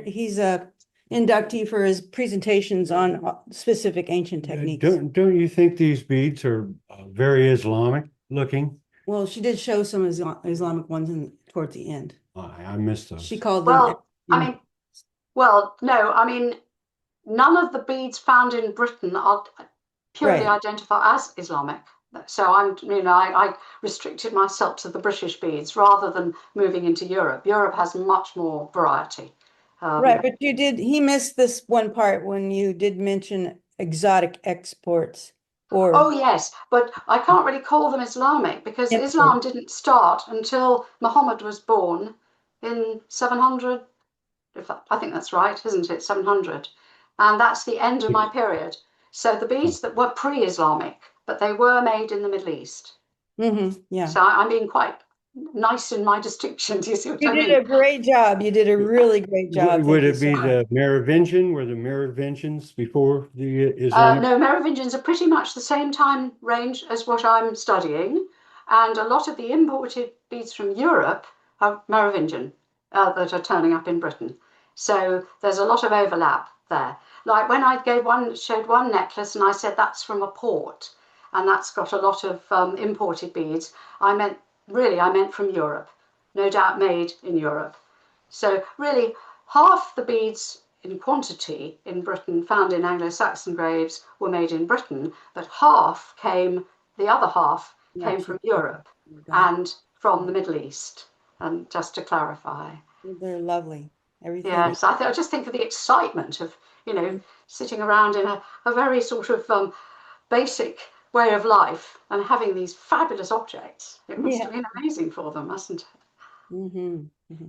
he's a inductee for his presentations on specific ancient techniques. Don't you think these beads are very Islamic looking? Well, she did show some Islamic ones towards the end. I missed those. She called them. Well, no, none of the beads found in Britain are purely identified as Islamic. So I restricted myself to the British beads rather than moving into Europe. Europe has much more variety. Right, but he missed this one part when you did mention exotic exports. Oh yes, but I can't really call them Islamic because Islam didn't start until Muhammad was born in 700. I think that's right, isn't it? 700. And that's the end of my period. So the beads that were pre-Islamic, but they were made in the Middle East. Yeah. So I'm being quite nice in my distinctions. You see what I mean? You did a great job. You did a really great job. Would it be the Merovingian? Were the Merovingians before the Islamic? No, Merovingians are pretty much the same time range as what I'm studying. And a lot of the imported beads from Europe are Merovingian that are turning up in Britain. So there's a lot of overlap there. Like when I showed one necklace and I said that's from a port and that's got a lot of imported beads, I meant from Europe, no doubt made in Europe. So really half the beads in quantity in Britain found in Anglo-Saxon graves were made in Britain, but the other half came from Europe and from the Middle East. And just to clarify. They're lovely. Everything. Yes, I just think of the excitement of, sitting around in a very sort of basic way of life and having these fabulous objects. It must have been amazing for them, mustn't it?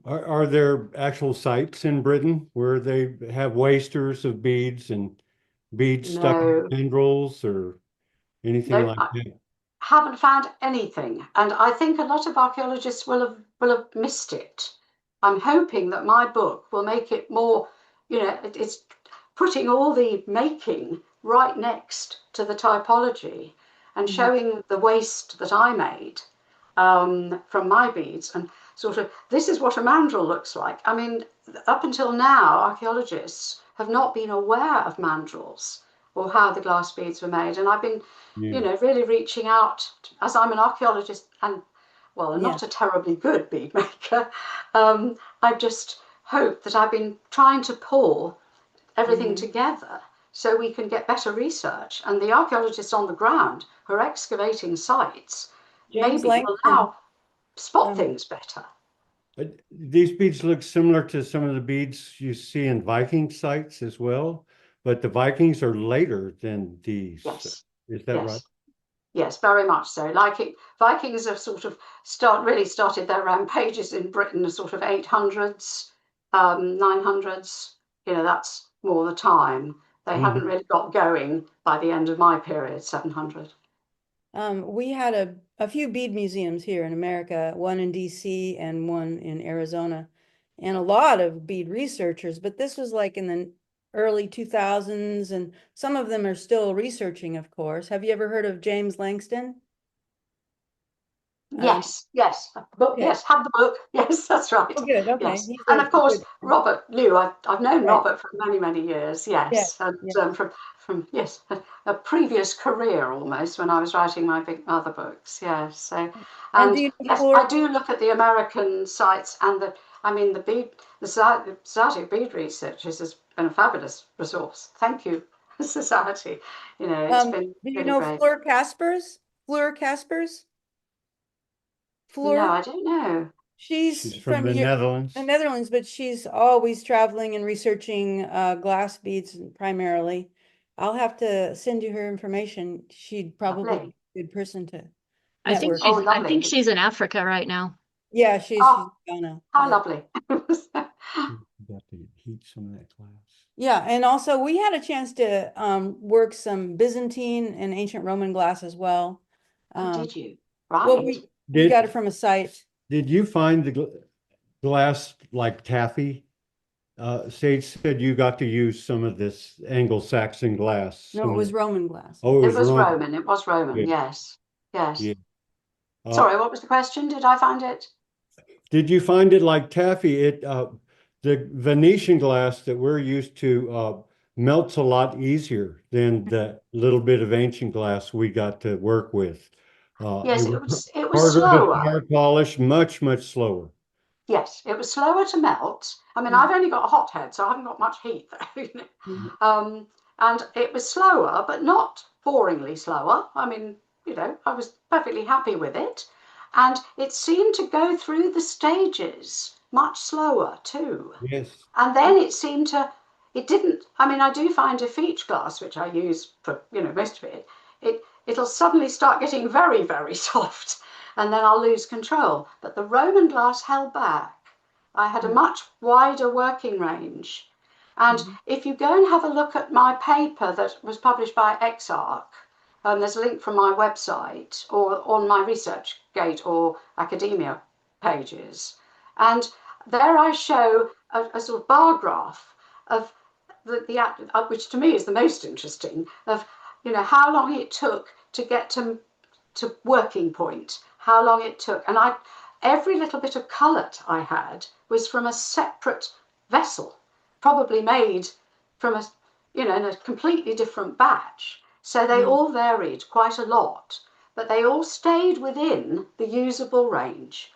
Are there actual sites in Britain where they have wasters of beads and beads stuck in tendrils or anything like that? Haven't found anything, and I think a lot of archaeologists will have missed it. I'm hoping that my book will make it more, it's putting all the making right next to the typology and showing the waste that I made from my beads and sort of this is what a mandrel looks like. I mean, up until now, archaeologists have not been aware of mandrels or how the glass beads were made, and I've been really reaching out as I'm an archaeologist and not a terribly good bead maker. I've just hoped that I've been trying to pull everything together so we can get better research, and the archaeologists on the ground who are excavating sites maybe will now spot things better. These beads look similar to some of the beads you see in Viking sites as well, but the Vikings are later than these. Yes. Is that right? Yes, very much so. Vikings have sort of really started their rampages in Britain the sort of 800s, 900s. That's more the time. They hadn't really got going by the end of my period, 700. We had a few bead museums here in America, one in DC and one in Arizona, and a lot of bead researchers, but this was like in the early 2000s, and some of them are still researching, of course. Have you ever heard of James Langston? Yes. Yes, have the book. Yes, that's right. Oh, good. Okay. Yes. And of course, Robert Liu. I've known Robert for many, many years. Yes, from a previous career almost when I was writing my big other books. Yes. So, and yes, I do look at the American sites and the Society of Bead Researchers has been a fabulous resource. Thank you. society. You know, it's been Do you really know great. Fleur Caspers? Fleur Caspers? No, Fleur? I don't know. She's She's from from the the Netherlands. Netherlands, but she's always traveling and researching glass beads primarily. I'll have to send you her information. She'd probably Lovely. be a good person to I think network. Oh, she's I think lovely. she's in Africa right now. Yeah, Oh, she's Ghana. how Yeah. lovely. Got to heat some of that glass. Yeah, and also we had a chance to work some Byzantine and ancient Roman glass as well. Oh, did you? Well, Right. we got it Did from a site. did you find the glass like taffy? Sage said you got to use some of this Anglo-Saxon glass. No, Some it of was the, Roman glass. oh, it It was was Roman. Roman. It was Roman. Yeah, Yes. Yes. yeah. Uh, Sorry, what was the question? Did I find it? did you find it like taffy? The Venetian glass that we're used to melts a lot easier than the little bit of ancient glass we got to work with. It Yes, was it was harder to slower. tar polish, much, much slower. Yes, it was slower to melt. I mean, Mhm. I've only got a hot head, so I haven't got much heat there. You know. Mhm. And it was slower, but not boringly slower. I mean, you know, I was perfectly happy with it. And it seemed to go through the stages much slower too. Yes. And then it seemed to, it didn't, I mean, I do find effete glass, which I use for, you know, most of it, it'll suddenly start getting very, very soft and then I'll lose control. But the Roman glass held back. I had a much wider working range. And Mhm. if you go and have a look at my paper that was published by Exarch, there's a link from my website or on my ResearchGate or academia pages. And there I show a sort of bar graph of which to me is the most interesting, of, you know, how long it took to get to working point, how long it took. And every little bit of cullet I had was from a separate vessel, probably made from a, you know, in a completely different batch. So they Mhm. all varied quite a lot, but they all stayed within the usable range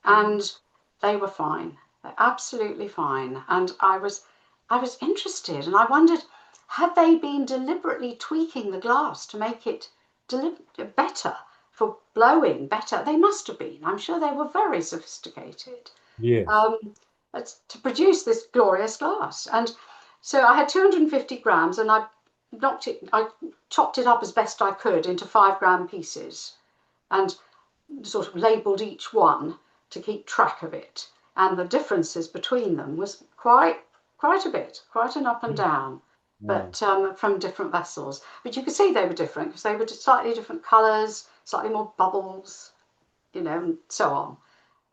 Mhm. and they were fine. They're absolutely fine. And I was interested and I wondered, had they been deliberately tweaking the glass to make it better, for blowing better? They must have been. I'm sure they were very sophisticated Yes. um, to produce this glorious glass. And so I had 250 grams and I chopped it up as best I could into 5 gram pieces and sort of labelled each one to keep track of it. And the differences between them was quite a bit, quite an up and down, Wow. but from different vessels. But you could see they were different because they were just slightly different colours, slightly more bubbles, you know, and so on.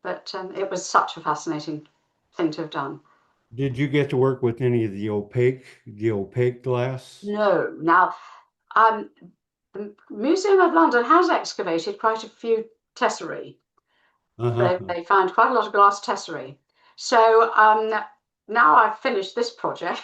But it was such a fascinating thing to have done. Did you get to work with any of the opaque glass? No, now um, the Museum of London has excavated quite a few tesserae. Uh-huh. They found quite a lot of glass tesserae. So now I've finished this project.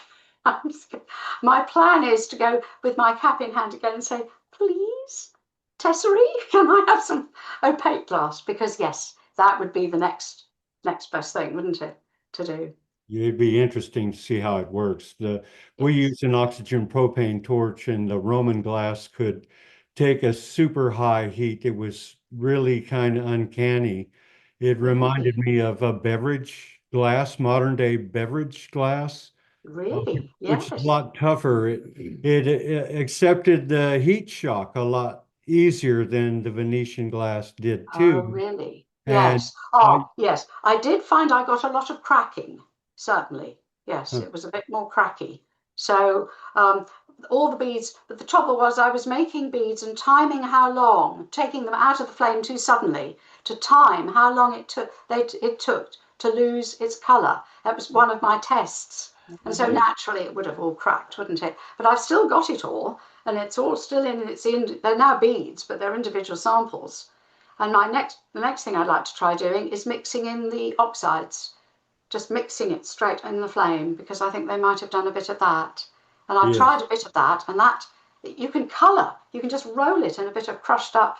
My plan is to go with my cap in hand again and say, please, tesserae, can I have some opaque glass? Because yes, that would be the next best thing, wouldn't it, to do? It'd be interesting to see how it works. We Yes. used an oxygen propane torch, and the Roman glass could take a super high heat. It was really kind of uncanny. It reminded Really, me of a beverage glass, modern day beverage glass, uh, really, which is a yes. lot tougher. It accepted the heat shock a lot easier than the Venetian glass did Oh, too. really? And Yes. I, Oh, yes. I did find I got a lot of cracking, certainly. Yes, huh, it was a bit more cracky. So, all the beads, but the trouble was I was making beads and timing how long, taking them out of the flame too suddenly to time how long it took to lose its color. That was one of my tests. And so yeah, naturally it would have all cracked, wouldn't it? But I've still got it all, and it's all still they're now beads, but they're individual samples. And the next thing I'd like to try doing is mixing in the oxides, just mixing it straight in the flame, because I think they might have done a bit of that. And I've tried yes. a bit of that, and that you can colour, you can just roll it in a bit of crushed up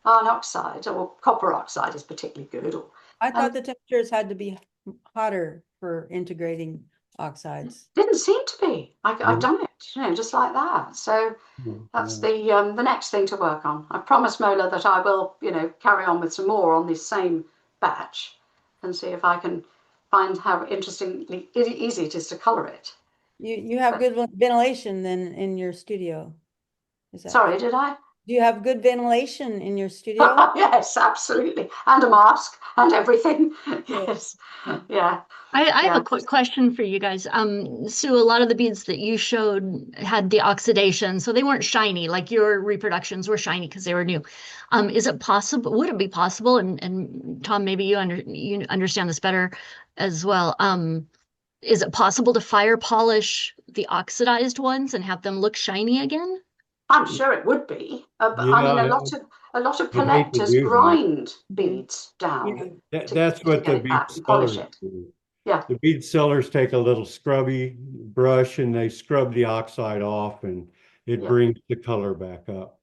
iron oxide, or copper oxide is particularly good. I thought Um, the temperatures had to be hotter for integrating oxides. Didn't seem to be. I've Yeah. done it, just like that. So that's Yeah. the next thing to work on. I promised Mola that I will, carry on with some more on this same batch and see if I can find how interestingly easy it is to colour it. You have But, good ventilation then in your studio. Is that sorry, true? did I? Do you have good ventilation in your studio? Yes, absolutely. And a mask and everything. Good. Yes. Yeah. Yeah. I have Yeah. a quick question for you guys. Sue, a lot of the beads that you showed had the oxidation, so they weren't shiny, like your reproductions were shiny because they were new. Is it possible, would it be possible, and Tom, maybe you understand this better as well. Is it possible to fire polish the oxidized ones and have them look shiny again? I'm sure it would be. But I mean, Yeah, a lot of I'd hate to collectors do that. grind Mhm. beads down Yeah. That's to what get the it bead back and polish sellers it. do. Yeah. The bead sellers take a little scrubby brush and they scrub the oxide off and it Yeah. brings the color back up.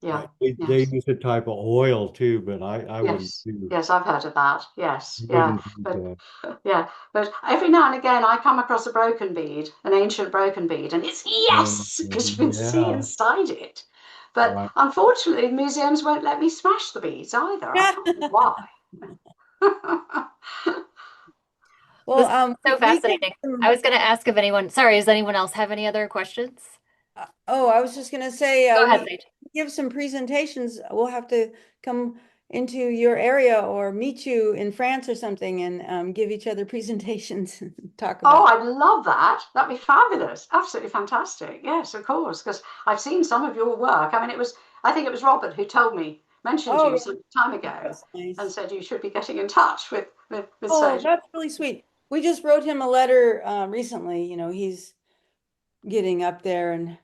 Yeah. They Yes. use a type of oil too, but I wouldn't Yes. Yes, I've heard of that. Yes. Yeah. wouldn't do But that. yeah. But every now and again I come across a broken bead, an ancient broken bead, and it's yes, because you can see Yeah, inside it. But right. unfortunately, museums won't let me smash the beads either. I can't think why. Well, This is so we give fascinating. I some, was going to ask if anyone, sorry, does anyone else have any other questions? oh, I was just gonna say, Go ahead, we Sage. give some presentations. We'll have to come into your area or meet you in France or something and give each other presentations and talk Oh, about. I'd love that. That'd be fabulous. Absolutely fantastic. Yes, of course, because I've seen some of your work. I mean, I think it was Robert who mentioned Oh, you yeah, some time ago that's and nice. said you should be getting in touch with Oh, Sage. that's really sweet. We just wrote him a letter recently. He's getting up there, and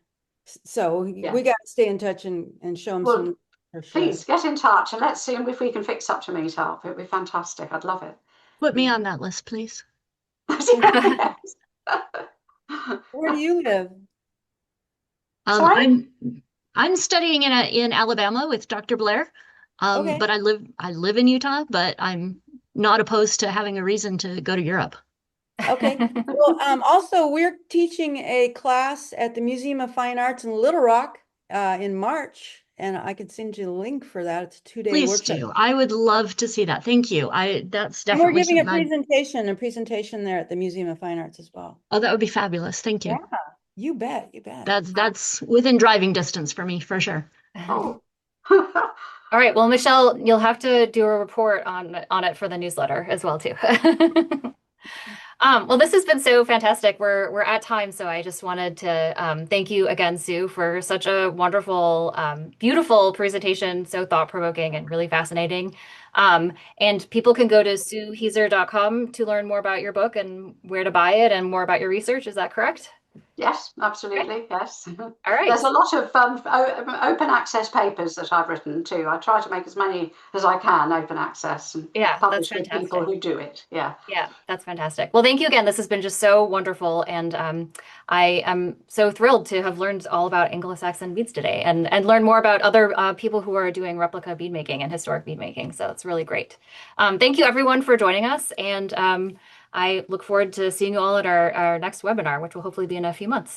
so Yeah. we got to stay in touch and show him Well, some for sure. please get in touch and let's see if we can fix up to meet up. It'd be fantastic. I'd love it. Put me Yeah. on that list, please. Yes. Where do you live? Um, Sorry? I'm I'm studying in Alabama with Dr. Blair. Okay. But I live in Utah, but I'm not opposed to having a reason to go to Europe. Okay. Well, also we're teaching a class at the Museum of Fine Arts in Little Rock in March, and I could send you the link for that. It's a 2-day Please workshop. do. I would love to see that. Thank you. That's And we're definitely giving something I a presentation there at the Museum of Fine Arts as well. Oh, that would be fabulous. Thank Yeah, you. you bet, you bet. That's within driving distance for me for sure. Oh. All right. Well, Michelle, you'll have to do a report on it for the newsletter as well too. Well, this has been so fantastic. We're at time, so I just wanted to thank you again, Sue, for such a wonderful, beautiful presentation, so thought-provoking and really fascinating. And people can go to sueheaser.com to learn more about your book and where to buy it and more about your research. Is that correct? Yes, Okay. absolutely. Yes. All right. There's a lot of open access papers that I've written too. I try to make as many as I can open access and Yeah, that's publish with people fantastic. who do it. Yeah. Yeah, that's fantastic. Well, thank you again. This has been just so wonderful, and I am so thrilled to have learned all about Anglo-Saxon beads today, and learn more about other people who are doing replica bead making and historic bead making. So it's really great. Thank you everyone for joining us, and I look forward to seeing you all at our next webinar, which will hopefully be in a few months.